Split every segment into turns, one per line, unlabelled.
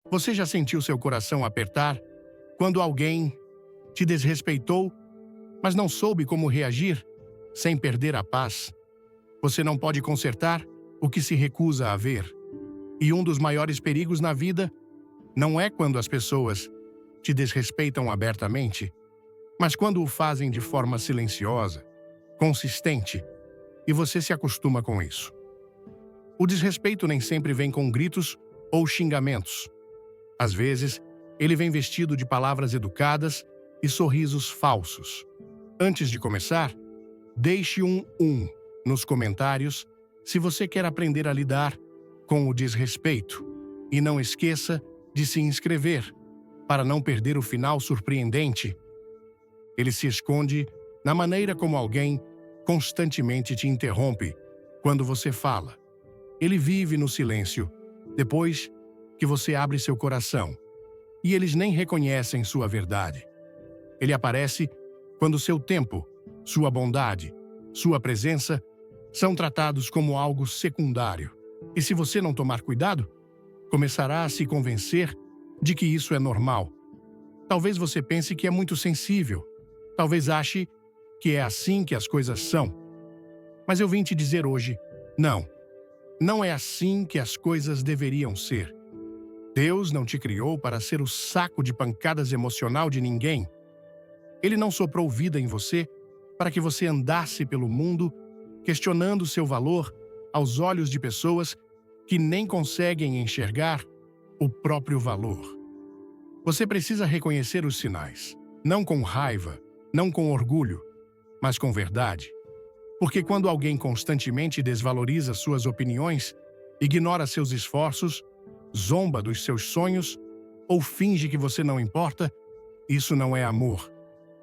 Você já sentiu seu coração apertar quando alguém te desrespeitou, mas não soube como reagir sem perder a paz? Você não pode consertar o que se recusa a ver. E um dos maiores perigos na vida não é quando as pessoas te desrespeitam abertamente, mas quando o fazem de forma silenciosa, consistente, e você se acostuma com isso. O desrespeito nem sempre vem com gritos ou xingamentos. Às vezes, ele vem vestido de palavras educadas e sorrisos falsos. Antes de começar, deixe um nos comentários se você quer aprender a lidar com o desrespeito. E não esqueça de se inscrever para não perder o final surpreendente. Ele se esconde na maneira como alguém constantemente te interrompe quando você fala. Ele vive no silêncio, depois que você abre seu coração, e eles nem reconhecem sua verdade. Ele aparece quando seu tempo, sua bondade, sua presença são tratados como algo secundário. E se você não tomar cuidado, começará a se convencer de que isso é normal. Talvez você pense que é muito sensível. Talvez ache que é assim que as coisas são. Mas eu vim te dizer hoje, não é assim que as coisas deveriam ser. Deus não te criou para ser o saco de pancadas emocional de ninguém. Ele não soprou vida em você para que você andasse pelo mundo questionando seu valor aos olhos de pessoas que nem conseguem enxergar o próprio valor. Você precisa reconhecer os sinais, não com raiva, não com orgulho, mas com verdade. Porque quando alguém constantemente desvaloriza suas opiniões, ignora seus esforços, zomba dos seus sonhos ou finge que você não importa, isso não é amor.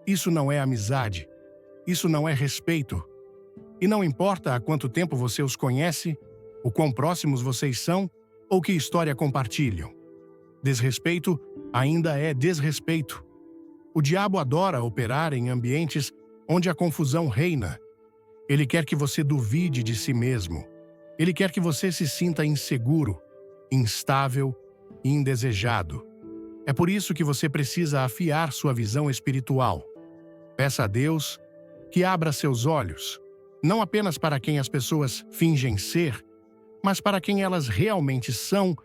Isso não é amizade. Isso não é respeito. E não importa há quanto tempo você os conhece, o quão próximos vocês são ou que história compartilham. Desrespeito ainda é desrespeito. O diabo adora operar em ambientes onde a confusão reina. Ele quer que você duvide de si mesmo. Ele quer que você se sinta inseguro, instável e indesejado. É por isso que você precisa afiar sua visão espiritual. Peça a Deus que abra seus olhos, não apenas para quem as pessoas fingem ser, mas para quem elas realmente são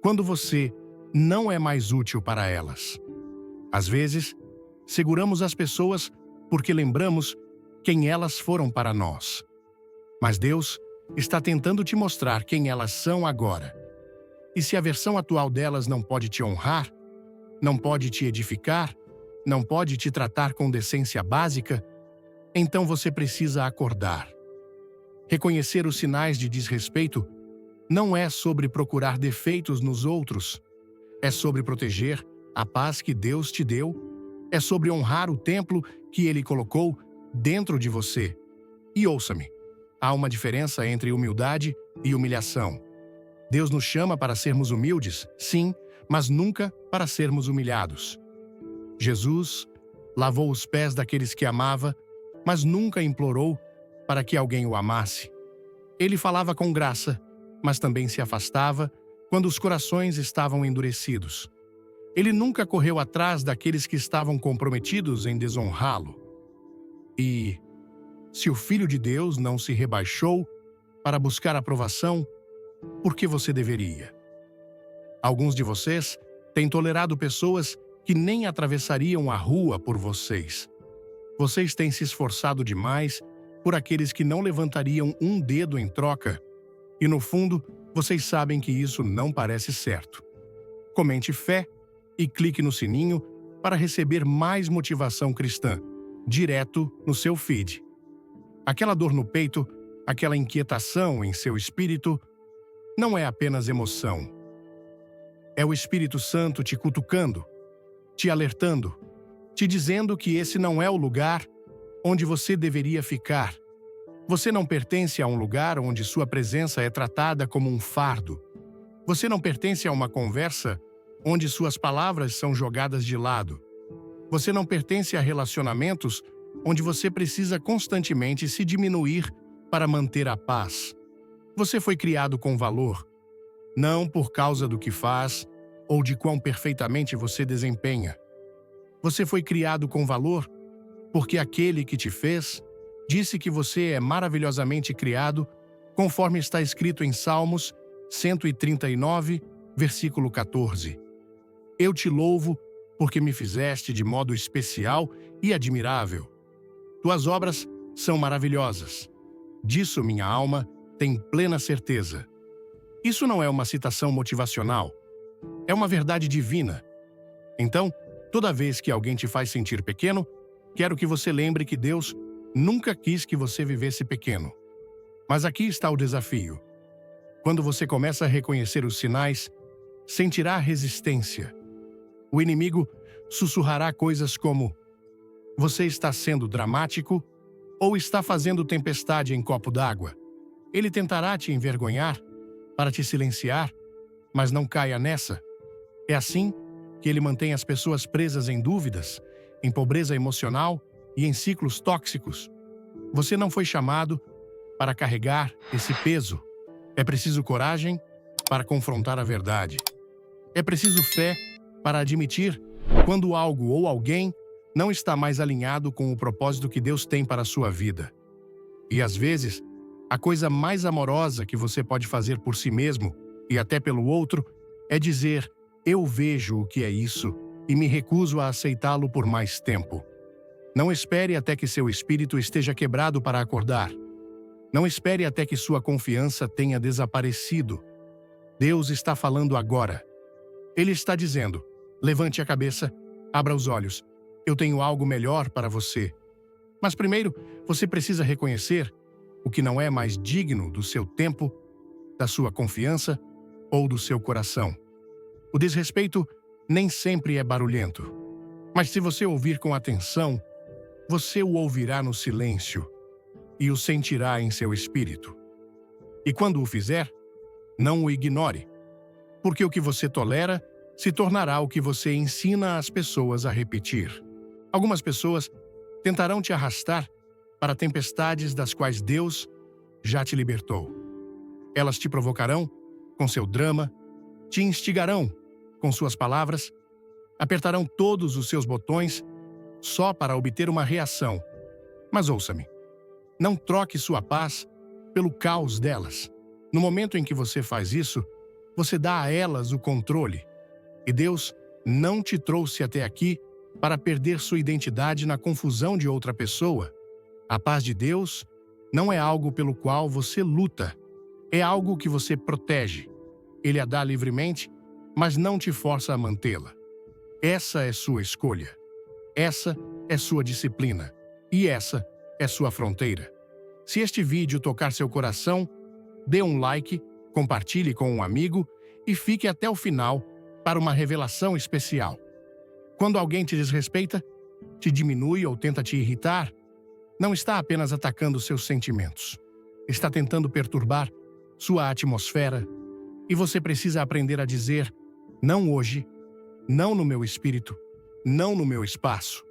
quando você não é mais útil para elas. Às vezes, seguramos as pessoas porque lembramos quem elas foram para nós. Mas Deus está tentando te mostrar quem elas são agora. E se a versão atual delas não pode te honrar, não pode te edificar, não pode te tratar com decência básica, então você precisa acordar. Reconhecer os sinais de desrespeito não é sobre procurar defeitos nos outros, é sobre proteger a paz que Deus te deu, é sobre honrar o templo que Ele colocou dentro de você. E ouça-me, há uma diferença entre humildade e humilhação. Deus nos chama para sermos humildes, sim, mas nunca para sermos humilhados. Jesus lavou os pés daqueles que amava, mas nunca implorou para que alguém o amasse. Ele falava com graça, mas também se afastava quando os corações estavam endurecidos. Ele nunca correu atrás daqueles que estavam comprometidos em desonrá-lo. E, se o Filho de Deus não se rebaixou para buscar aprovação, por que você deveria? Alguns de vocês têm tolerado pessoas que nem atravessariam a rua por vocês. Vocês têm se esforçado demais por aqueles que não levantariam um dedo em troca. E no fundo, vocês sabem que isso não parece certo. Comente fé e clique no sininho para receber mais motivação cristã, direto no seu feed. Aquela dor no peito, aquela inquietação em seu espírito, não é apenas emoção. É o Espírito Santo te cutucando, te alertando, te dizendo que esse não é o lugar onde você deveria ficar. Você não pertence a um lugar onde sua presença é tratada como um fardo. Você não pertence a uma conversa onde suas palavras são jogadas de lado. Você não pertence a relacionamentos onde você precisa constantemente se diminuir para manter a paz. Você foi criado com valor, não por causa do que faz, ou de quão perfeitamente você desempenha. Você foi criado com valor porque aquele que te fez disse que você é maravilhosamente criado, conforme está escrito em Salmos 139, versículo 14. Eu te louvo porque me fizeste de modo especial e admirável. Tuas obras são maravilhosas. Disso minha alma tem plena certeza. Isso não é uma citação motivacional. É uma verdade divina. Então, toda vez que alguém te faz sentir pequeno, quero que você lembre que Deus nunca quis que você vivesse pequeno. Mas aqui está o desafio. Quando você começa a reconhecer os sinais, sentirá resistência. O inimigo sussurrará coisas como: você está sendo dramático ou está fazendo tempestade em copo d'água. Ele tentará te envergonhar para te silenciar, mas não caia nessa. É assim que ele mantém as pessoas presas em dúvidas, em pobreza emocional e em ciclos tóxicos. Você não foi chamado para carregar esse peso. É preciso coragem para confrontar a verdade. É preciso fé para admitir quando algo ou alguém não está mais alinhado com o propósito que Deus tem para a sua vida. E às vezes, a coisa mais amorosa que você pode fazer por si mesmo e até pelo outro é dizer: eu vejo o que é isso e me recuso a aceitá-lo por mais tempo. Não espere até que seu espírito esteja quebrado para acordar. Não espere até que sua confiança tenha desaparecido. Deus está falando agora. Ele está dizendo: levante a cabeça, abra os olhos. Eu tenho algo melhor para você. Mas primeiro, você precisa reconhecer o que não é mais digno do seu tempo, da sua confiança ou do seu coração. O desrespeito nem sempre é barulhento. Mas se você ouvir com atenção, você o ouvirá no silêncio e o sentirá em seu espírito. E quando o fizer, não o ignore, porque o que você tolera se tornará o que você ensina as pessoas a repetir. Algumas pessoas tentarão te arrastar para tempestades das quais Deus já te libertou. Elas te provocarão com seu drama, te instigarão com suas palavras, apertarão todos os seus botões só para obter uma reação. Mas ouça-me, não troque sua paz pelo caos delas. No momento em que você faz isso, você dá a elas o controle. E Deus não te trouxe até aqui para perder sua identidade na confusão de outra pessoa. A paz de Deus não é algo pelo qual você luta, é algo que você protege. Ele a dá livremente, mas não te força a mantê-la. Essa é sua escolha. Essa é sua disciplina. E essa é sua fronteira. Se este vídeo tocar seu coração, dê um like, compartilhe com um amigo e fique até o final para uma revelação especial. Quando alguém te desrespeita, te diminui ou tenta te irritar, não está apenas atacando seus sentimentos. Está tentando perturbar sua atmosfera e você precisa aprender a dizer: não hoje, não no meu espírito, não no meu espaço.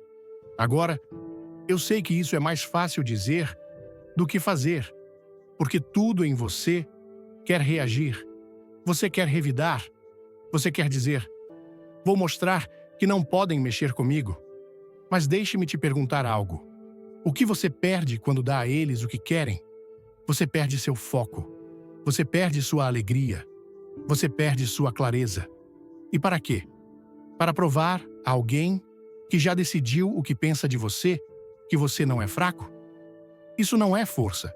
Agora, eu sei que isso é mais fácil dizer do que fazer, porque tudo em você quer reagir. Você quer revidar. Você quer dizer: vou mostrar que não podem mexer comigo. Mas deixe-me te perguntar algo. O que você perde quando dá a eles o que querem? Você perde seu foco. Você perde sua alegria. Você perde sua clareza. E para quê? Para provar a alguém que já decidiu o que pensa de você, que você não é fraco? Isso não é força.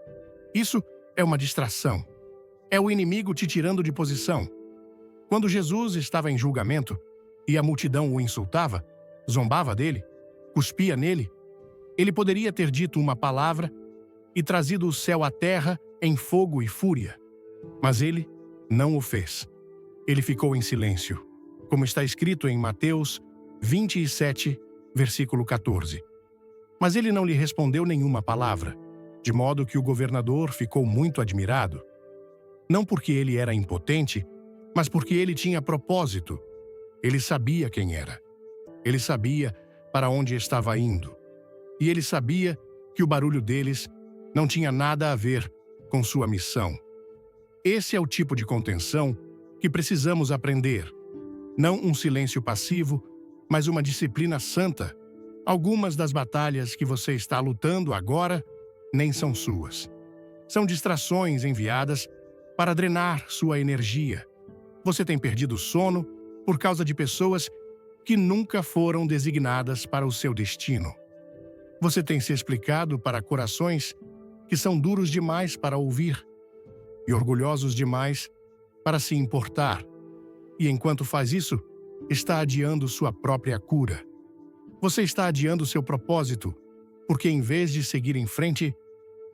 Isso é uma distração. É o inimigo te tirando de posição. Quando Jesus estava em julgamento e a multidão o insultava, zombava dele, cuspia nele, ele poderia ter dito uma palavra e trazido o céu à terra em fogo e fúria. Mas ele não o fez. Ele ficou em silêncio, como está escrito em Mateus 27, versículo 14. Mas ele não lhe respondeu nenhuma palavra, de modo que o governador ficou muito admirado. Não porque ele era impotente, mas porque ele tinha propósito. Ele sabia quem era. Ele sabia para onde estava indo. E ele sabia que o barulho deles não tinha nada a ver com sua missão. Esse é o tipo de contenção que precisamos aprender. Não um silêncio passivo, mas uma disciplina santa. Algumas das batalhas que você está lutando agora nem são suas. São distrações enviadas para drenar sua energia. Você tem perdido sono por causa de pessoas que nunca foram designadas para o seu destino. Você tem se explicado para corações que são duros demais para ouvir e orgulhosos demais para se importar. E enquanto faz isso, está adiando sua própria cura. Você está adiando seu propósito, porque em vez de seguir em frente,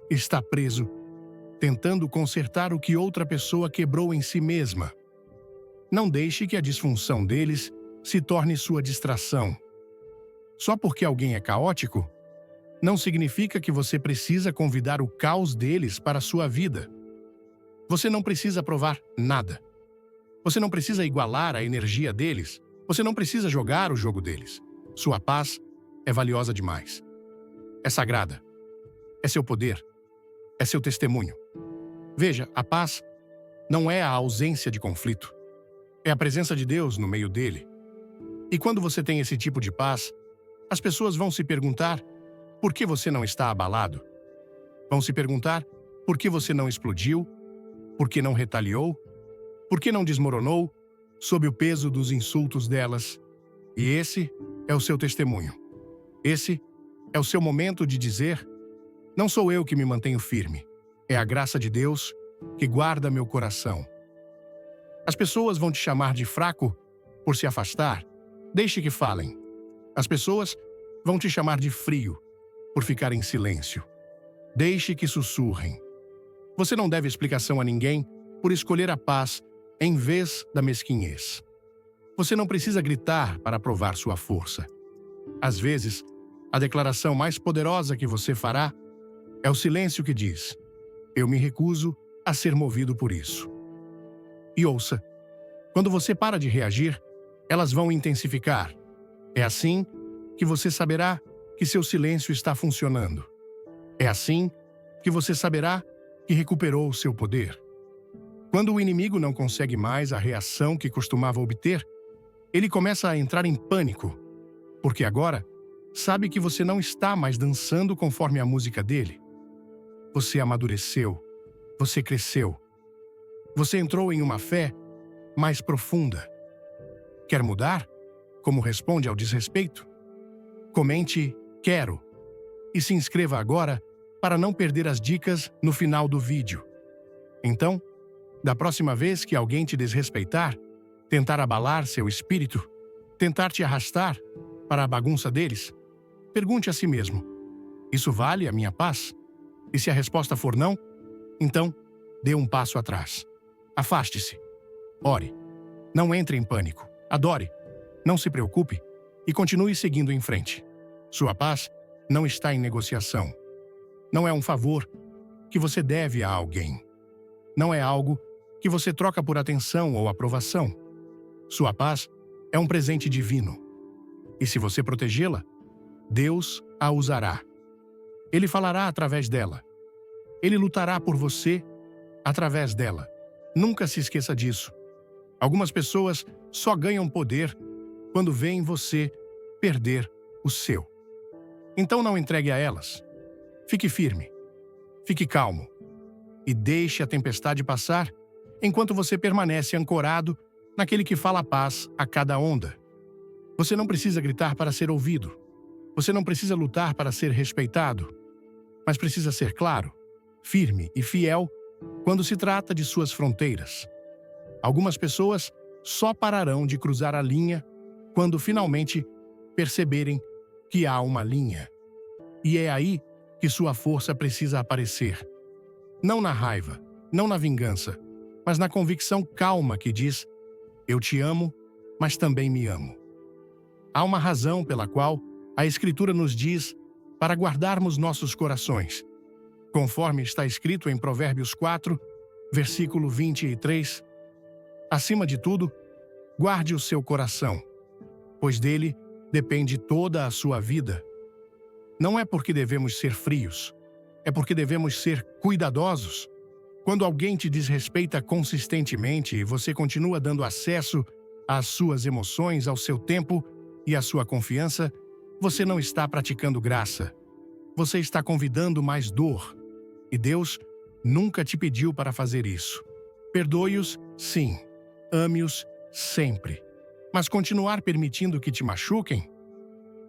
está preso, tentando consertar o que outra pessoa quebrou em si mesma. Não deixe que a disfunção deles se torne sua distração. Só porque alguém é caótico, não significa que você precisa convidar o caos deles para a sua vida. Você não precisa provar nada. Você não precisa igualar a energia deles. Você não precisa jogar o jogo deles. Sua paz é valiosa demais. É sagrada. É seu poder. É seu testemunho. Veja, a paz não é a ausência de conflito. É a presença de Deus no meio dele. E quando você tem esse tipo de paz, as pessoas vão se perguntar por que você não está abalado. Vão se perguntar por que você não explodiu, por que não retaliou, por que não desmoronou sob o peso dos insultos delas. E esse é o seu testemunho. Esse é o seu momento de dizer: não sou eu que me mantenho firme, é a graça de Deus que guarda meu coração. As pessoas vão te chamar de fraco por se afastar. Deixe que falem. As pessoas vão te chamar de frio por ficar em silêncio. Deixe que sussurrem. Você não deve explicação a ninguém por escolher a paz em vez da mesquinhez. Você não precisa gritar para provar sua força. Às vezes, a declaração mais poderosa que você fará é o silêncio que diz: eu me recuso a ser movido por isso. E ouça, quando você para de reagir, elas vão intensificar. É assim que você saberá que seu silêncio está funcionando. É assim que você saberá que recuperou o seu poder. Quando o inimigo não consegue mais a reação que costumava obter, ele começa a entrar em pânico, porque agora sabe que você não está mais dançando conforme a música dele. Você amadureceu, você cresceu. Você entrou em uma fé mais profunda. Quer mudar? Como responde ao desrespeito? Comente "quero" e se inscreva agora para não perder as dicas no final do vídeo. Então, da próxima vez que alguém te desrespeitar, tentar abalar seu espírito, tentar te arrastar para a bagunça deles, pergunte a si mesmo: isso vale a minha paz? E se a resposta for não, então dê um passo atrás. Afaste-se. Ore. Não entre em pânico. Adore. Não se preocupe e continue seguindo em frente. Sua paz não está em negociação. Não é um favor que você deve a alguém. Não é algo que você troca por atenção ou aprovação. Sua paz é um presente divino. E se você protegê-la, Deus a usará. Ele falará através dela. Ele lutará por você através dela. Nunca se esqueça disso. Algumas pessoas só ganham poder quando veem você perder o seu. Então não entregue a elas. Fique firme. Fique calmo. E deixe a tempestade passar enquanto você permanece ancorado naquele que fala paz a cada onda. Você não precisa gritar para ser ouvido. Você não precisa lutar para ser respeitado. Mas precisa ser claro, firme e fiel quando se trata de suas fronteiras. Algumas pessoas só pararão de cruzar a linha quando finalmente perceberem que há uma linha. E é aí que sua força precisa aparecer. Não na raiva, não na vingança, mas na convicção calma que diz: eu te amo, mas também me amo. Há uma razão pela qual a Escritura nos diz para guardarmos nossos corações. Conforme está escrito em Provérbios 4, versículo 23, acima de tudo, guarde o seu coração, pois dele depende toda a sua vida. Não é porque devemos ser frios, é porque devemos ser cuidadosos. Quando alguém te desrespeita consistentemente e você continua dando acesso às suas emoções, ao seu tempo e à sua confiança, você não está praticando graça. Você está convidando mais dor. E Deus nunca te pediu para fazer isso. Perdoe-os, sim. Ame-os sempre. Mas continuar permitindo que te machuquem?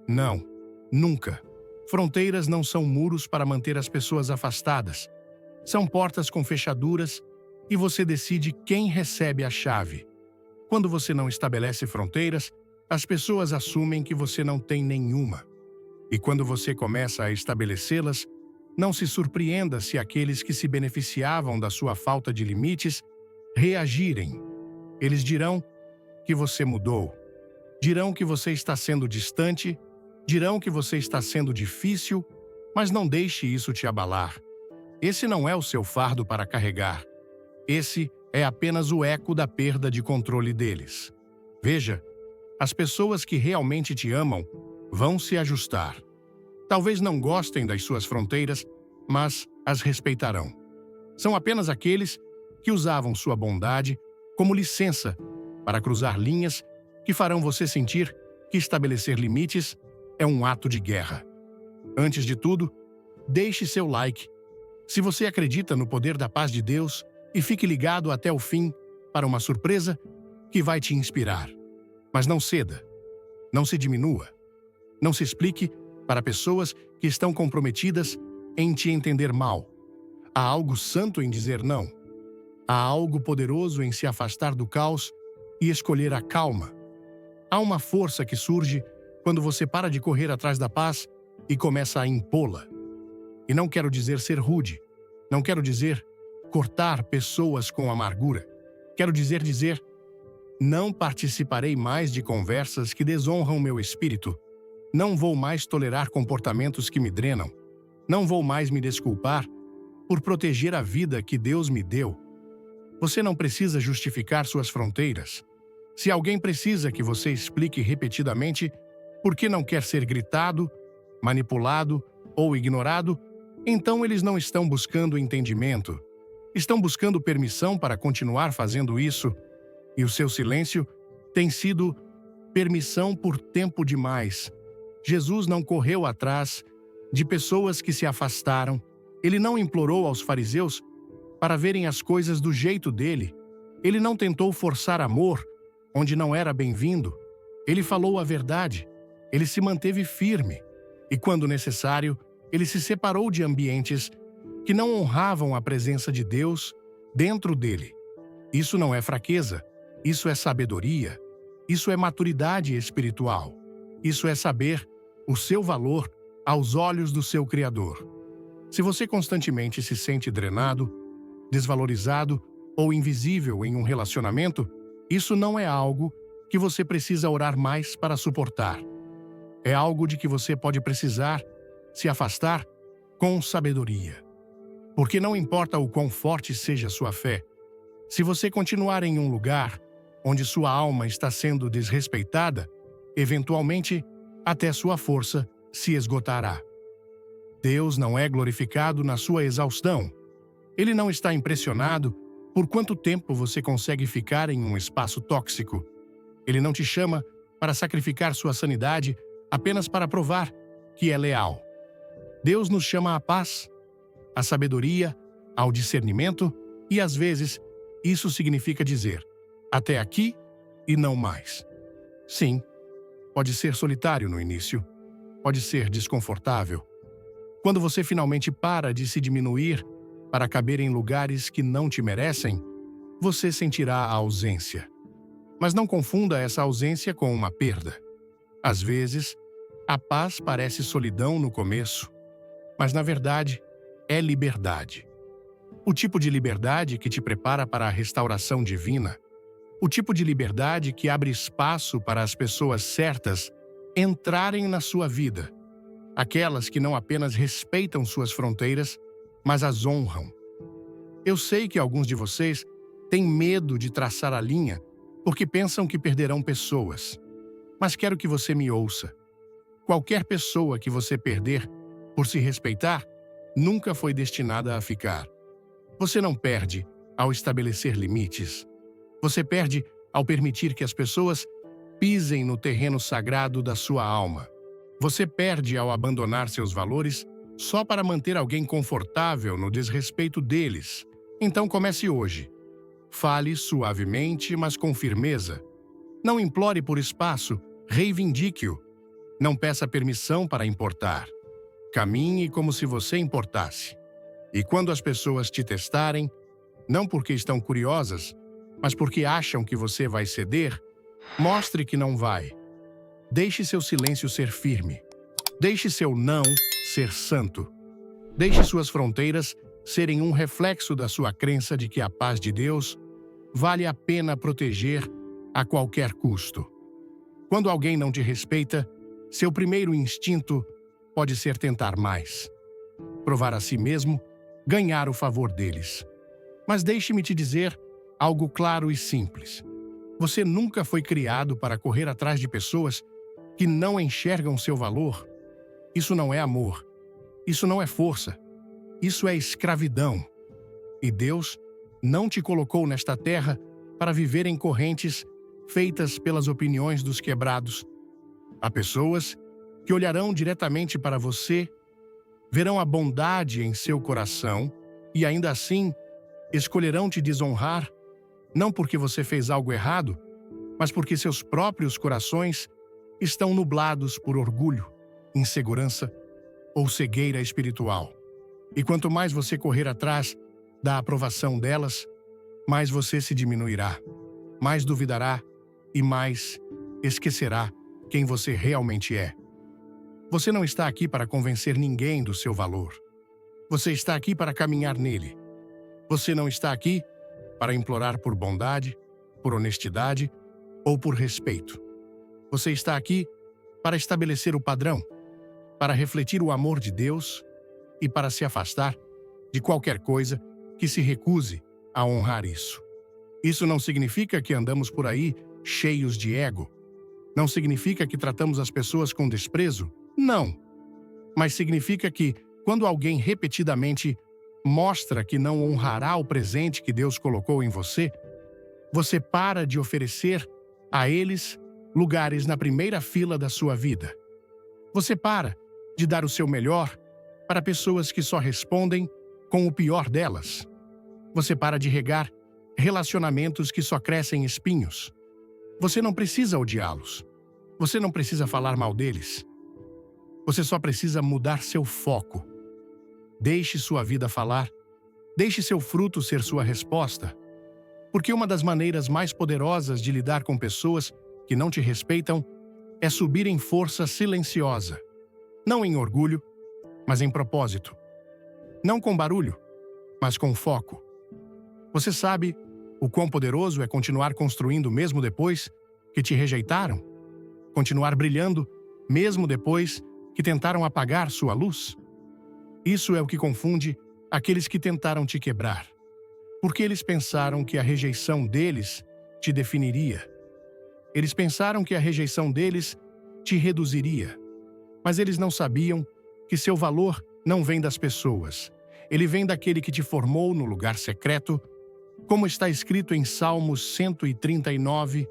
Não, nunca. Fronteiras não são muros para manter as pessoas afastadas. São portas com fechaduras e você decide quem recebe a chave. Quando você não estabelece fronteiras, as pessoas assumem que você não tem nenhuma. E quando você começa a estabelecê-las, não se surpreenda se aqueles que se beneficiavam da sua falta de limites reagirem. Eles dirão que você mudou. Dirão que você está sendo distante. Dirão que você está sendo difícil, mas não deixe isso te abalar. Esse não é o seu fardo para carregar. Esse é apenas o eco da perda de controle deles. Veja, as pessoas que realmente te amam vão se ajustar. Talvez não gostem das suas fronteiras, mas as respeitarão. São apenas aqueles que usavam sua bondade como licença para cruzar linhas que farão você sentir que estabelecer limites é um ato de guerra. Antes de tudo, deixe seu like. Se você acredita no poder da paz de Deus, e fique ligado até o fim para uma surpresa que vai te inspirar. Mas não ceda. Não se diminua. Não se explique para pessoas que estão comprometidas em te entender mal. Há algo santo em dizer não. Há algo poderoso em se afastar do caos e escolher a calma. Há uma força que surge quando você para de correr atrás da paz e começa a impô-la. E não quero dizer ser rude. Não quero dizer cortar pessoas com amargura. Quero dizer, não participarei mais de conversas que desonram meu espírito. Não vou mais tolerar comportamentos que me drenam. Não vou mais me desculpar por proteger a vida que Deus me deu. Você não precisa justificar suas fronteiras. Se alguém precisa que você explique repetidamente por que não quer ser gritado, manipulado ou ignorado, então eles não estão buscando entendimento. Estão buscando permissão para continuar fazendo isso, e o seu silêncio tem sido permissão por tempo demais. Jesus não correu atrás de pessoas que se afastaram. Ele não implorou aos fariseus para verem as coisas do jeito dele. Ele não tentou forçar amor onde não era bem-vindo. Ele falou a verdade. Ele se manteve firme. E, quando necessário, ele se separou de ambientes que não honravam a presença de Deus dentro dele. Isso não é fraqueza, isso é sabedoria, isso é maturidade espiritual. Isso é saber o seu valor aos olhos do seu Criador. Se você constantemente se sente drenado, desvalorizado ou invisível em um relacionamento, isso não é algo que você precisa orar mais para suportar. É algo de que você pode precisar se afastar com sabedoria. Porque não importa o quão forte seja sua fé, se você continuar em um lugar onde sua alma está sendo desrespeitada, eventualmente até sua força se esgotará. Deus não é glorificado na sua exaustão. Ele não está impressionado por quanto tempo você consegue ficar em um espaço tóxico. Ele não te chama para sacrificar sua sanidade apenas para provar que é leal. Deus nos chama à paz, à sabedoria, ao discernimento e, às vezes, isso significa dizer até aqui e não mais. Sim, pode ser solitário no início, pode ser desconfortável. Quando você finalmente para de se diminuir para caber em lugares que não te merecem, você sentirá a ausência. Mas não confunda essa ausência com uma perda. Às vezes, a paz parece solidão no começo, mas na verdade é liberdade. O tipo de liberdade que te prepara para a restauração divina. O tipo de liberdade que abre espaço para as pessoas certas entrarem na sua vida. Aquelas que não apenas respeitam suas fronteiras, mas as honram. Eu sei que alguns de vocês têm medo de traçar a linha porque pensam que perderão pessoas. Mas quero que você me ouça. Qualquer pessoa que você perder por se respeitar nunca foi destinada a ficar. Você não perde ao estabelecer limites. Você perde ao permitir que as pessoas pisem no terreno sagrado da sua alma. Você perde ao abandonar seus valores só para manter alguém confortável no desrespeito deles. Então comece hoje. Fale suavemente, mas com firmeza. Não implore por espaço, reivindique-o. Não peça permissão para importar. Caminhe como se você importasse. E quando as pessoas te testarem, não porque estão curiosas, mas porque acham que você vai ceder, mostre que não vai. Deixe seu silêncio ser firme. Deixe seu não ser santo. Deixe suas fronteiras serem um reflexo da sua crença de que a paz de Deus vale a pena proteger a qualquer custo. Quando alguém não te respeita, seu primeiro instinto pode ser tentar mais. Provar a si mesmo, ganhar o favor deles. Mas deixe-me te dizer algo claro e simples. Você nunca foi criado para correr atrás de pessoas que não enxergam seu valor. Isso não é amor. Isso não é força. Isso é escravidão. E Deus não te colocou nesta terra para viver em correntes feitas pelas opiniões dos quebrados. Há pessoas que olharão diretamente para você, verão a bondade em seu coração e ainda assim escolherão te desonrar, não porque você fez algo errado, mas porque seus próprios corações estão nublados por orgulho, insegurança ou cegueira espiritual. E quanto mais você correr atrás da aprovação delas, mais você se diminuirá, mais duvidará e mais esquecerá quem você realmente é. Você não está aqui para convencer ninguém do seu valor. Você está aqui para caminhar nele. Você não está aqui para implorar por bondade, por honestidade ou por respeito. Você está aqui para estabelecer o padrão, para refletir o amor de Deus e para se afastar de qualquer coisa que se recuse a honrar isso. Isso não significa que andamos por aí cheios de ego. Não significa que tratamos as pessoas com desprezo. Não. Mas significa que, quando alguém repetidamente mostra que não honrará o presente que Deus colocou em você, você para de oferecer a eles lugares na primeira fila da sua vida. Você para de dar o seu melhor para pessoas que só respondem com o pior delas. Você para de regar relacionamentos que só crescem espinhos. Você não precisa odiá-los. Você não precisa falar mal deles. Você só precisa mudar seu foco. Deixe sua vida falar. Deixe seu fruto ser sua resposta. Porque uma das maneiras mais poderosas de lidar com pessoas que não te respeitam é subir em força silenciosa. Não em orgulho, mas em propósito. Não com barulho, mas com foco. Você sabe o quão poderoso é continuar construindo mesmo depois que te rejeitaram? Continuar brilhando mesmo depois que tentaram apagar sua luz? Isso é o que confunde aqueles que tentaram te quebrar. Porque eles pensaram que a rejeição deles te definiria. Eles pensaram que a rejeição deles te reduziria. Mas eles não sabiam que seu valor não vem das pessoas. Ele vem daquele que te formou no lugar secreto, como está escrito em Salmos 139,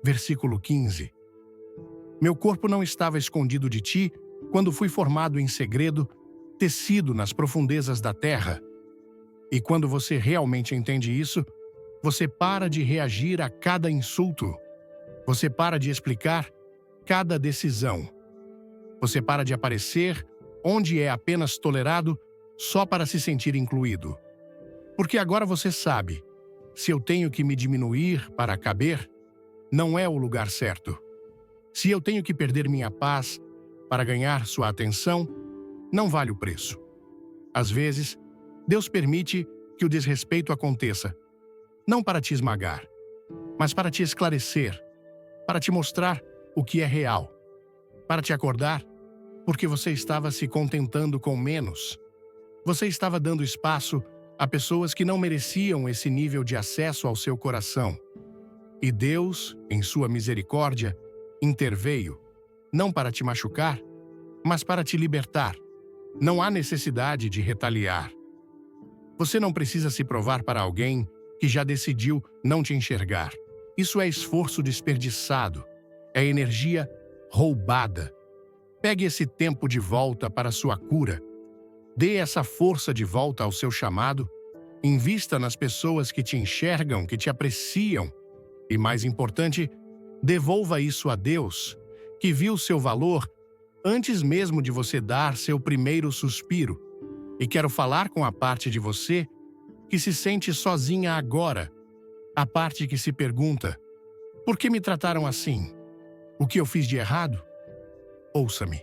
versículo 15. Meu corpo não estava escondido de ti quando fui formado em segredo, tecido nas profundezas da terra. E quando você realmente entende isso, você para de reagir a cada insulto. Você para de explicar cada decisão. Você para de aparecer onde é apenas tolerado só para se sentir incluído. Porque agora você sabe, se eu tenho que me diminuir para caber, não é o lugar certo. Se eu tenho que perder minha paz para ganhar sua atenção, não vale o preço. Às vezes, Deus permite que o desrespeito aconteça, não para te esmagar, mas para te esclarecer, para te mostrar o que é real, para te acordar, porque você estava se contentando com menos. Você estava dando espaço a pessoas que não mereciam esse nível de acesso ao seu coração. E Deus, em sua misericórdia, interveio, não para te machucar, mas para te libertar. Não há necessidade de retaliar. Você não precisa se provar para alguém que já decidiu não te enxergar. Isso é esforço desperdiçado, é energia roubada. Pegue esse tempo de volta para sua cura. Dê essa força de volta ao seu chamado. Invista nas pessoas que te enxergam, que te apreciam. E, mais importante, devolva isso a Deus, que viu seu valor antes mesmo de você dar seu primeiro suspiro. E quero falar com a parte de você que se sente sozinha agora. A parte que se pergunta: por que me trataram assim? O que eu fiz de errado? Ouça-me.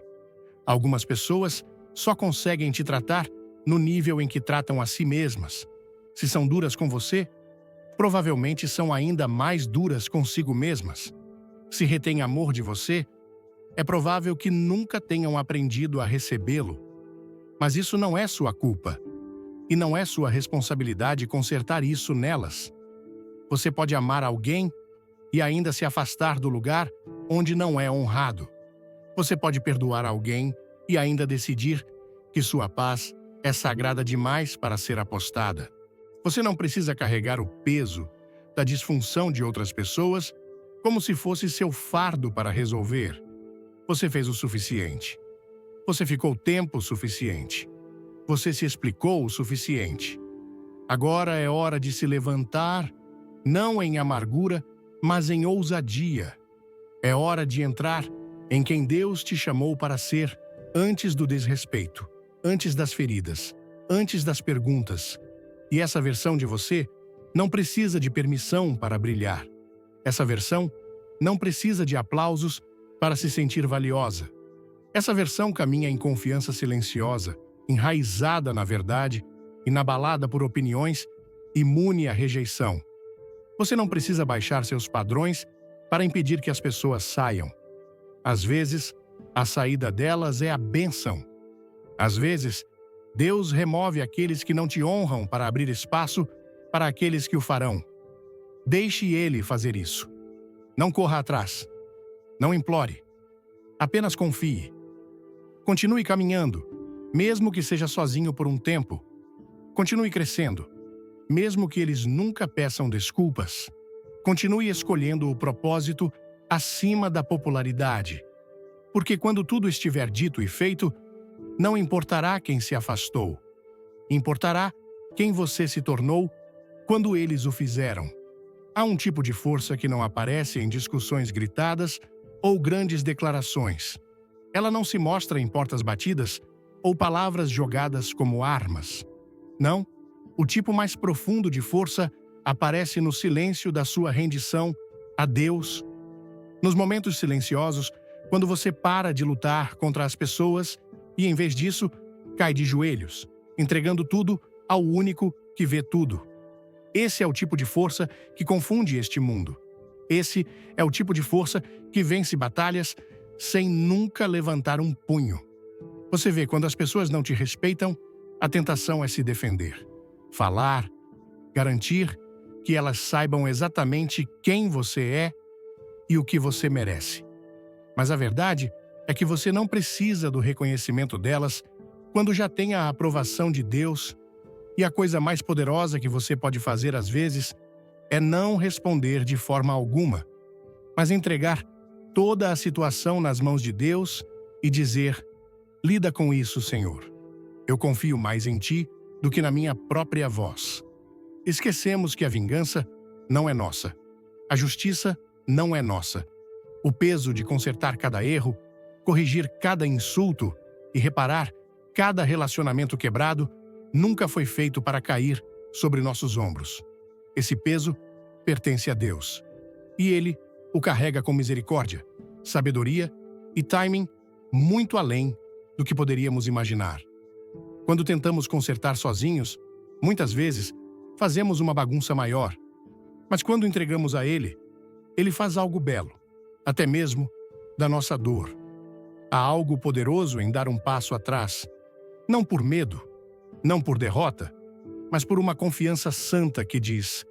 Algumas pessoas só conseguem te tratar no nível em que tratam a si mesmas. Se são duras com você, provavelmente são ainda mais duras consigo mesmas. Se retêm amor de você, é provável que nunca tenham aprendido a recebê-lo. Mas isso não é sua culpa. E não é sua responsabilidade consertar isso nelas. Você pode amar alguém e ainda se afastar do lugar onde não é honrado. Você pode perdoar alguém e ainda decidir que sua paz é sagrada demais para ser apostada. Você não precisa carregar o peso da disfunção de outras pessoas como se fosse seu fardo para resolver. Você fez o suficiente. Você ficou tempo suficiente. Você se explicou o suficiente. Agora é hora de se levantar, não em amargura, mas em ousadia. É hora de entrar em quem Deus te chamou para ser antes do desrespeito, antes das feridas, antes das perguntas. E essa versão de você não precisa de permissão para brilhar. Essa versão não precisa de aplausos para se sentir valiosa. Essa versão caminha em confiança silenciosa, enraizada na verdade, inabalada por opiniões, imune à rejeição. Você não precisa baixar seus padrões para impedir que as pessoas saiam. Às vezes, a saída delas é a bênção. Às vezes, Deus remove aqueles que não te honram para abrir espaço para aqueles que o farão. Deixe Ele fazer isso. Não corra atrás. Não implore. Apenas confie. Continue caminhando, mesmo que seja sozinho por um tempo. Continue crescendo, mesmo que eles nunca peçam desculpas. Continue escolhendo o propósito acima da popularidade. Porque quando tudo estiver dito e feito, não importará quem se afastou. Importará quem você se tornou quando eles o fizeram. Há um tipo de força que não aparece em discussões gritadas ou grandes declarações. Ela não se mostra em portas batidas ou palavras jogadas como armas. Não, o tipo mais profundo de força aparece no silêncio da sua rendição a Deus. Nos momentos silenciosos, quando você para de lutar contra as pessoas e, em vez disso, cai de joelhos, entregando tudo ao único que vê tudo. Esse é o tipo de força que confunde este mundo. Esse é o tipo de força que vence batalhas sem nunca levantar um punho. Você vê, quando as pessoas não te respeitam, a tentação é se defender, falar, garantir que elas saibam exatamente quem você é e o que você merece. Mas a verdade é que você não precisa do reconhecimento delas quando já tem a aprovação de Deus, e a coisa mais poderosa que você pode fazer às vezes é não responder de forma alguma, mas entregar toda a situação nas mãos de Deus e dizer: lida com isso, Senhor. Eu confio mais em Ti do que na minha própria voz. Esquecemos que a vingança não é nossa. A justiça não é nossa. O peso de consertar cada erro, corrigir cada insulto e reparar cada relacionamento quebrado nunca foi feito para cair sobre nossos ombros. Esse peso pertence a Deus. E Ele o carrega com misericórdia, sabedoria e timing muito além do que poderíamos imaginar. Quando tentamos consertar sozinhos, muitas vezes fazemos uma bagunça maior. Mas quando entregamos a Ele, Ele faz algo belo, até mesmo da nossa dor. Há algo poderoso em dar um passo atrás, não por medo, não por derrota, mas por uma confiança santa que diz: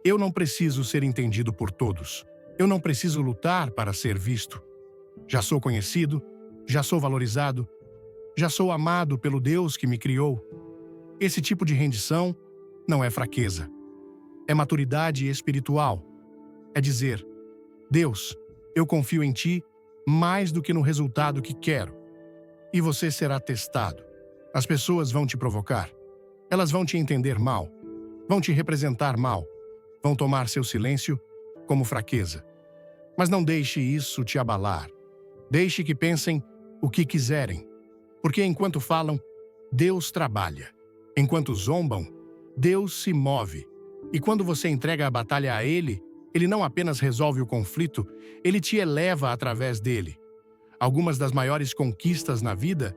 eu não preciso ser entendido por todos. Eu não preciso lutar para ser visto. Já sou conhecido, já sou valorizado, já sou amado pelo Deus que me criou. Esse tipo de rendição não é fraqueza. É maturidade espiritual. é dizer: Deus, eu confio em Ti mais do que no resultado que quero. E você será testado. As pessoas vão te provocar. Elas vão te entender mal. Vão te representar mal. Vão tomar seu silêncio como fraqueza. Mas não deixe isso te abalar. Deixe que pensem o que quiserem. Porque enquanto falam, Deus trabalha. Enquanto zombam, Deus se move. E quando você entrega a batalha a Ele, Ele não apenas resolve o conflito, Ele te eleva através dele. Algumas das maiores conquistas na vida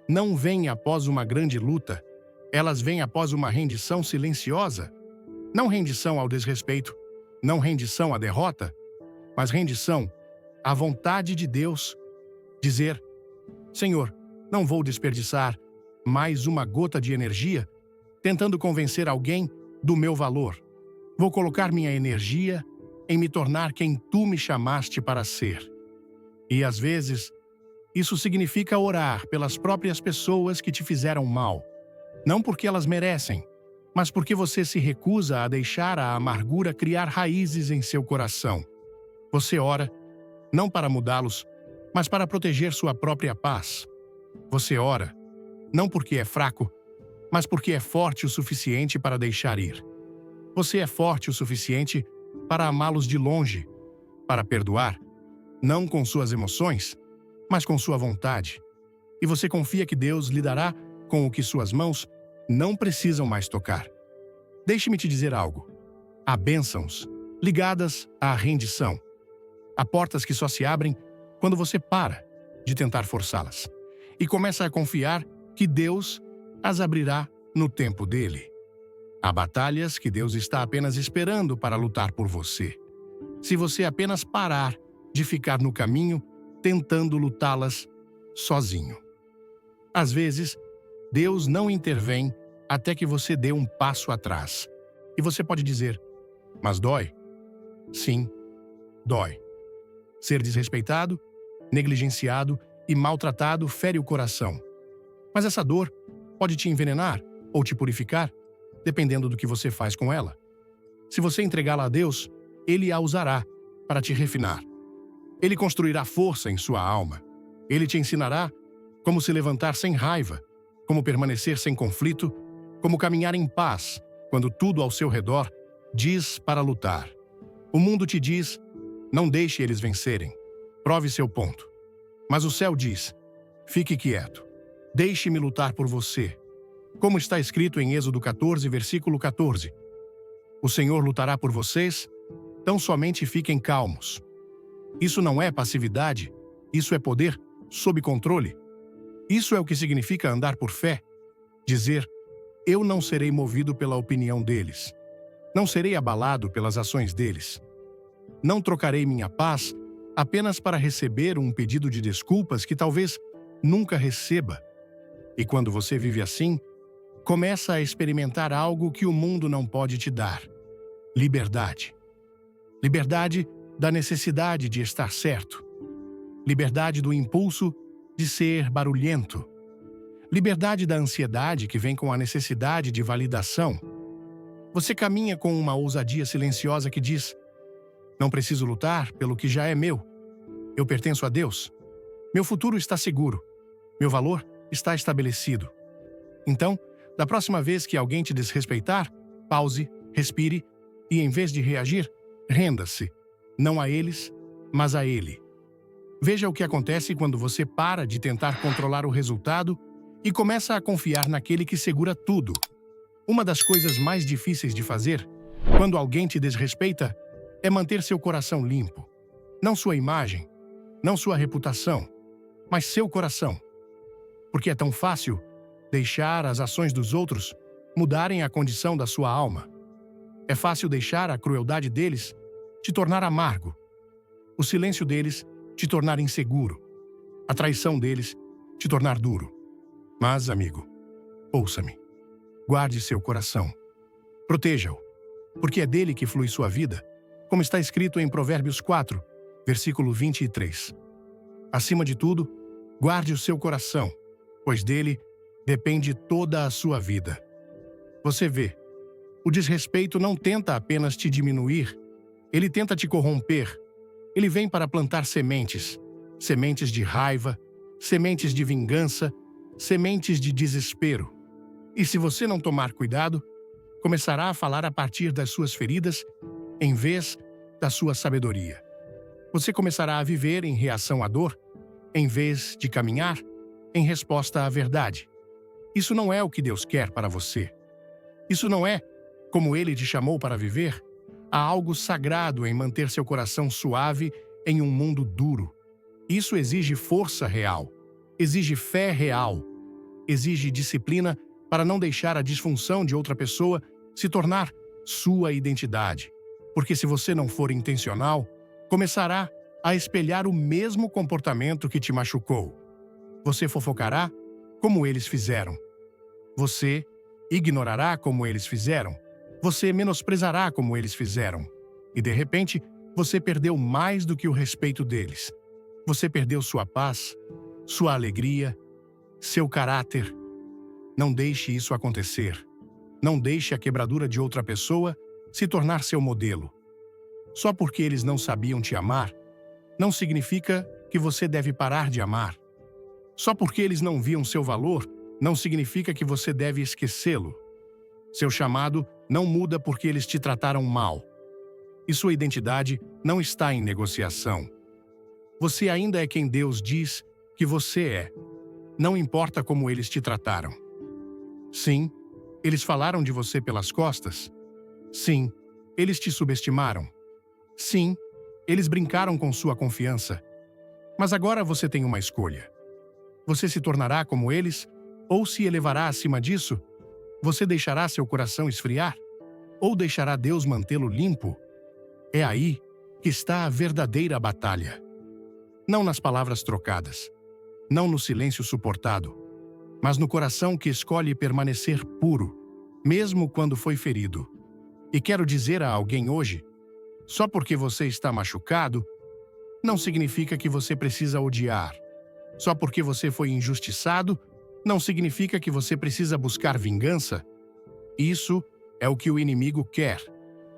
não vêm após uma grande luta. Elas vêm após uma rendição silenciosa. Não rendição ao desrespeito, não rendição à derrota, mas rendição à vontade de Deus. Dizer: Senhor, não vou desperdiçar mais uma gota de energia tentando convencer alguém do meu valor. Vou colocar minha energia em me tornar quem Tu me chamaste para ser. E às vezes, isso significa orar pelas próprias pessoas que te fizeram mal. Não porque elas merecem, mas porque você se recusa a deixar a amargura criar raízes em seu coração. Você ora, não para mudá-los, mas para proteger sua própria paz. Você ora, não porque é fraco, mas porque é forte o suficiente para deixar ir. Você é forte o suficiente para amá-los de longe, para perdoar, não com suas emoções, mas com sua vontade. E você confia que Deus lidará com o que suas mãos não precisam mais tocar. Deixe-me te dizer algo. Há bênçãos ligadas à rendição. Há portas que só se abrem quando você para de tentar forçá-las e começa a confiar que Deus as abrirá no tempo dele. Há batalhas que Deus está apenas esperando para lutar por você. Se você apenas parar de ficar no caminho tentando lutá-las sozinho. Às vezes, Deus não intervém até que você dê um passo atrás. E você pode dizer: mas dói? Sim, dói. Ser desrespeitado, negligenciado e maltratado fere o coração. Mas essa dor pode te envenenar ou te purificar, dependendo do que você faz com ela. Se você entregá-la a Deus, Ele a usará para te refinar. Ele construirá força em sua alma. Ele te ensinará como se levantar sem raiva, como permanecer sem conflito, como caminhar em paz quando tudo ao seu redor diz para lutar. O mundo te diz: não deixe eles vencerem. Prove seu ponto. Mas o céu diz: fique quieto. Deixe-me lutar por você. Como está escrito em Êxodo 14, versículo 14. O Senhor lutará por vocês, tão somente fiquem calmos. Isso não é passividade, isso é poder sob controle. Isso é o que significa andar por fé. Dizer: eu não serei movido pela opinião deles. Não serei abalado pelas ações deles. Não trocarei minha paz apenas para receber um pedido de desculpas que talvez nunca receba. E quando você vive assim, começa a experimentar algo que o mundo não pode te dar: liberdade. Liberdade da necessidade de estar certo. Liberdade do impulso de ser barulhento. Liberdade da ansiedade que vem com a necessidade de validação. Você caminha com uma ousadia silenciosa que diz: não preciso lutar pelo que já é meu. Eu pertenço a Deus. Meu futuro está seguro. Meu valor está estabelecido. Então, da próxima vez que alguém te desrespeitar, pause, respire e, em vez de reagir, renda-se. Não a eles, mas a Ele. Veja o que acontece quando você para de tentar controlar o resultado e começa a confiar naquele que segura tudo. Uma das coisas mais difíceis de fazer, quando alguém te desrespeita, é manter seu coração limpo. Não sua imagem, não sua reputação, mas seu coração. Porque é tão fácil deixar as ações dos outros mudarem a condição da sua alma. É fácil deixar a crueldade deles te tornar amargo, o silêncio deles te tornar inseguro, a traição deles te tornar duro. Mas, amigo, ouça-me. Guarde seu coração. Proteja-o, porque é dele que flui sua vida, como está escrito em Provérbios 4, versículo 23. Acima de tudo, guarde o seu coração, pois dele depende toda a sua vida. Você vê, o desrespeito não tenta apenas te diminuir, Ele tenta te corromper. Ele vem para plantar sementes, sementes de raiva, sementes de vingança, sementes de desespero. E se você não tomar cuidado, começará a falar a partir das suas feridas, em vez da sua sabedoria. Você começará a viver em reação à dor, em vez de caminhar em resposta à verdade. Isso não é o que Deus quer para você. Isso não é como Ele te chamou para viver. Há algo sagrado em manter seu coração suave em um mundo duro. Isso exige força real, exige fé real, exige disciplina para não deixar a disfunção de outra pessoa se tornar sua identidade. Porque se você não for intencional, começará a espelhar o mesmo comportamento que te machucou. Você fofocará como eles fizeram. Você ignorará como eles fizeram. Você menosprezará como eles fizeram. E, de repente, você perdeu mais do que o respeito deles. Você perdeu sua paz, sua alegria, seu caráter. Não deixe isso acontecer. Não deixe a quebradura de outra pessoa se tornar seu modelo. Só porque eles não sabiam te amar, não significa que você deve parar de amar. Só porque eles não viam seu valor, não significa que você deve esquecê-lo. Seu chamado não muda porque eles te trataram mal. E sua identidade não está em negociação. Você ainda é quem Deus diz que você é. Não importa como eles te trataram. Sim, eles falaram de você pelas costas. Sim, eles te subestimaram. Sim, eles brincaram com sua confiança. Mas agora você tem uma escolha. Você se tornará como eles ou se elevará acima disso? Você deixará seu coração esfriar? Ou deixará Deus mantê-lo limpo? É aí que está a verdadeira batalha. Não nas palavras trocadas, não no silêncio suportado, mas no coração que escolhe permanecer puro, mesmo quando foi ferido. E quero dizer a alguém hoje, só porque você está machucado, não significa que você precisa odiar. Só porque você foi injustiçado, não significa que você precisa buscar vingança. Isso é o que o inimigo quer: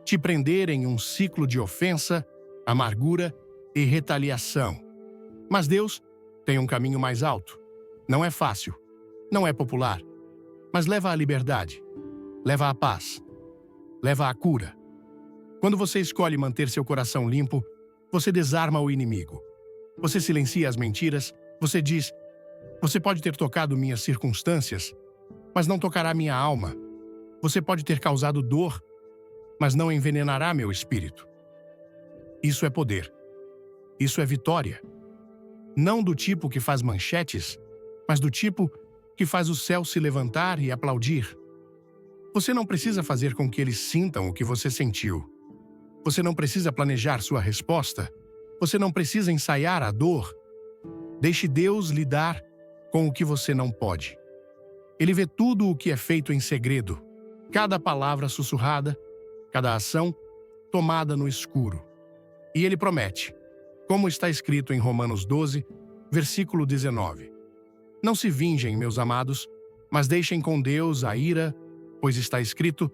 te prender em um ciclo de ofensa, amargura e retaliação. Mas Deus tem um caminho mais alto. Não é fácil, não é popular, mas leva à liberdade, leva à paz, leva à cura. Quando você escolhe manter seu coração limpo, você desarma o inimigo. Você silencia as mentiras, você diz: você pode ter tocado minhas circunstâncias, mas não tocará minha alma. Você pode ter causado dor, mas não envenenará meu espírito. Isso é poder. Isso é vitória. Não do tipo que faz manchetes, mas do tipo que faz o céu se levantar e aplaudir. Você não precisa fazer com que eles sintam o que você sentiu. Você não precisa planejar sua resposta. Você não precisa ensaiar a dor. Deixe Deus lidar com o que você não pode. Ele vê tudo o que é feito em segredo, cada palavra sussurrada, cada ação tomada no escuro. E ele promete, como está escrito em Romanos 12, versículo 19. Não se vingem, meus amados, mas deixem com Deus a ira, pois está escrito: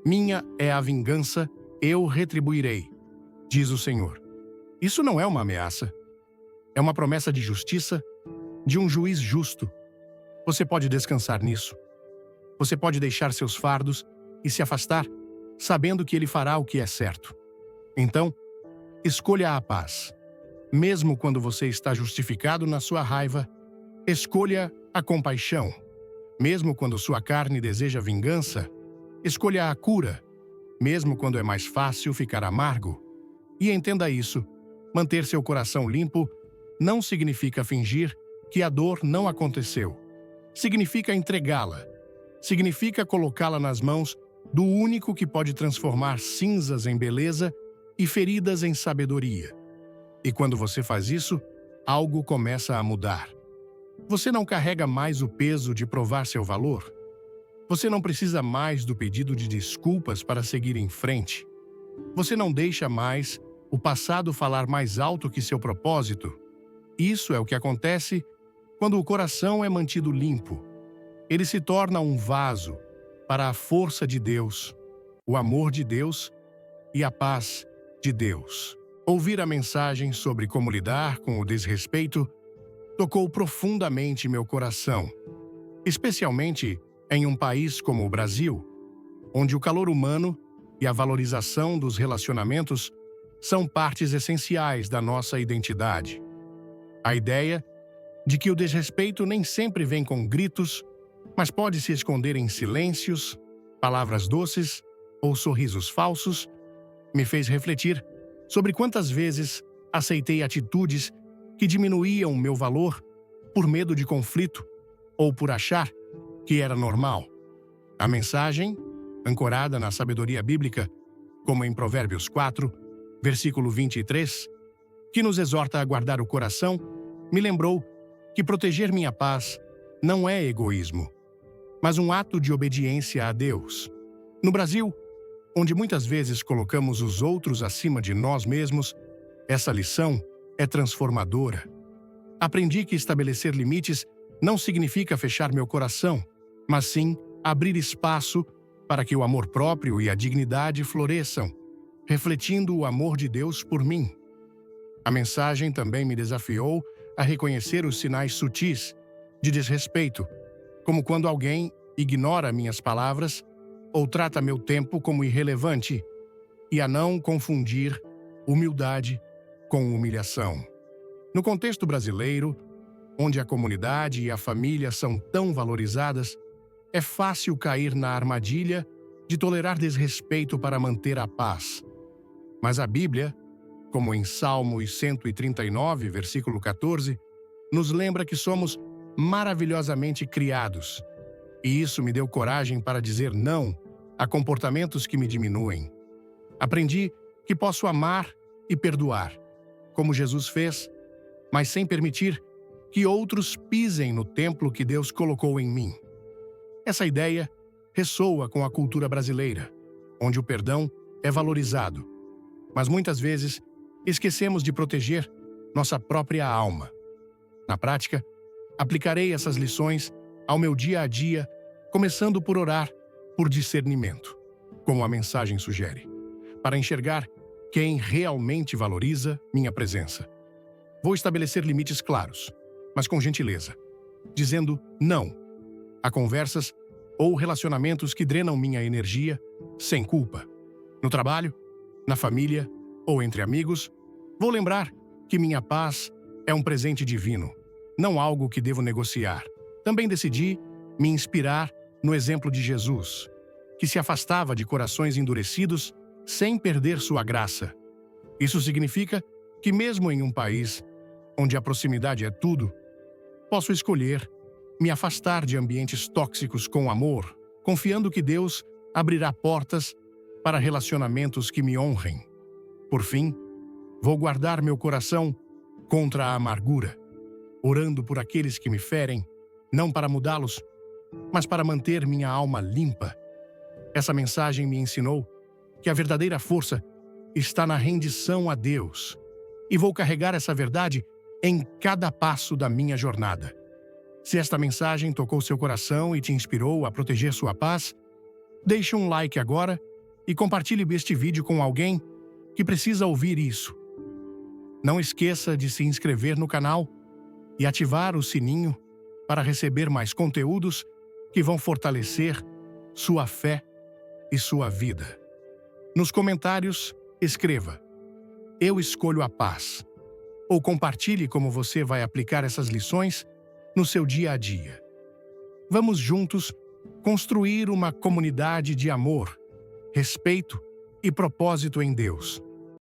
minha é a vingança, eu retribuirei, diz o Senhor. Isso não é uma ameaça. É uma promessa de justiça, de um juiz justo. Você pode descansar nisso. Você pode deixar seus fardos e se afastar, sabendo que Ele fará o que é certo. Então, escolha a paz. Mesmo quando você está justificado na sua raiva, escolha a compaixão. Mesmo quando sua carne deseja vingança, escolha a cura. Mesmo quando é mais fácil ficar amargo. E entenda isso: manter seu coração limpo não significa fingir que a dor não aconteceu. Significa entregá-la. Significa colocá-la nas mãos do único que pode transformar cinzas em beleza e feridas em sabedoria. E quando você faz isso, algo começa a mudar. Você não carrega mais o peso de provar seu valor. Você não precisa mais do pedido de desculpas para seguir em frente. Você não deixa mais o passado falar mais alto que seu propósito. Isso é o que acontece quando o coração é mantido limpo. Ele se torna um vaso para a força de Deus, o amor de Deus e a paz de Deus. Ouvir a mensagem sobre como lidar com o desrespeito tocou profundamente meu coração, especialmente em um país como o Brasil, onde o calor humano e a valorização dos relacionamentos são partes essenciais da nossa identidade. A ideia de que o desrespeito nem sempre vem com gritos, mas pode se esconder em silêncios, palavras doces ou sorrisos falsos, me fez refletir sobre quantas vezes aceitei atitudes que diminuíam meu valor por medo de conflito ou por achar que era normal. A mensagem, ancorada na sabedoria bíblica, como em Provérbios 4, versículo 23, que nos exorta a guardar o coração, me lembrou que proteger minha paz não é egoísmo, mas um ato de obediência a Deus. No Brasil, onde muitas vezes colocamos os outros acima de nós mesmos, essa lição é transformadora. Aprendi que estabelecer limites não significa fechar meu coração, mas sim abrir espaço para que o amor próprio e a dignidade floresçam, refletindo o amor de Deus por mim. A mensagem também me desafiou a reconhecer os sinais sutis de desrespeito, como quando alguém ignora minhas palavras ou trata meu tempo como irrelevante, e a não confundir humildade com humilhação. No contexto brasileiro, onde a comunidade e a família são tão valorizadas, é fácil cair na armadilha de tolerar desrespeito para manter a paz. Mas a Bíblia, como em Salmos 139, versículo 14, nos lembra que somos maravilhosamente criados. E isso me deu coragem para dizer não a comportamentos que me diminuem. Aprendi que posso amar e perdoar, como Jesus fez, mas sem permitir que outros pisem no templo que Deus colocou em mim. Essa ideia ressoa com a cultura brasileira, onde o perdão é valorizado, mas muitas vezes esquecemos de proteger nossa própria alma. Na prática, aplicarei essas lições ao meu dia a dia, começando por orar por discernimento, como a mensagem sugere, para enxergar quem realmente valoriza minha presença. Vou estabelecer limites claros, mas com gentileza, dizendo não a conversas ou relacionamentos que drenam minha energia sem culpa. No trabalho, na família ou entre amigos, vou lembrar que minha paz é um presente divino, não algo que devo negociar. Também decidi me inspirar no exemplo de Jesus, que se afastava de corações endurecidos sem perder sua graça. Isso significa que mesmo em um país onde a proximidade é tudo, posso escolher me afastar de ambientes tóxicos com amor, confiando que Deus abrirá portas para relacionamentos que me honrem. Por fim, vou guardar meu coração contra a amargura, orando por aqueles que me ferem, não para mudá-los, mas para manter minha alma limpa. Essa mensagem me ensinou que a verdadeira força está na rendição a Deus, e vou carregar essa verdade em cada passo da minha jornada. Se esta mensagem tocou seu coração e te inspirou a proteger sua paz, deixe um like agora e compartilhe este vídeo com alguém que precisa ouvir isso. Não esqueça de se inscrever no canal e ativar o sininho para receber mais conteúdos que vão fortalecer sua fé e sua vida. Nos comentários, escreva: "Eu escolho a paz", ou compartilhe como você vai aplicar essas lições no seu dia a dia. Vamos juntos construir uma comunidade de amor, respeito e propósito em Deus.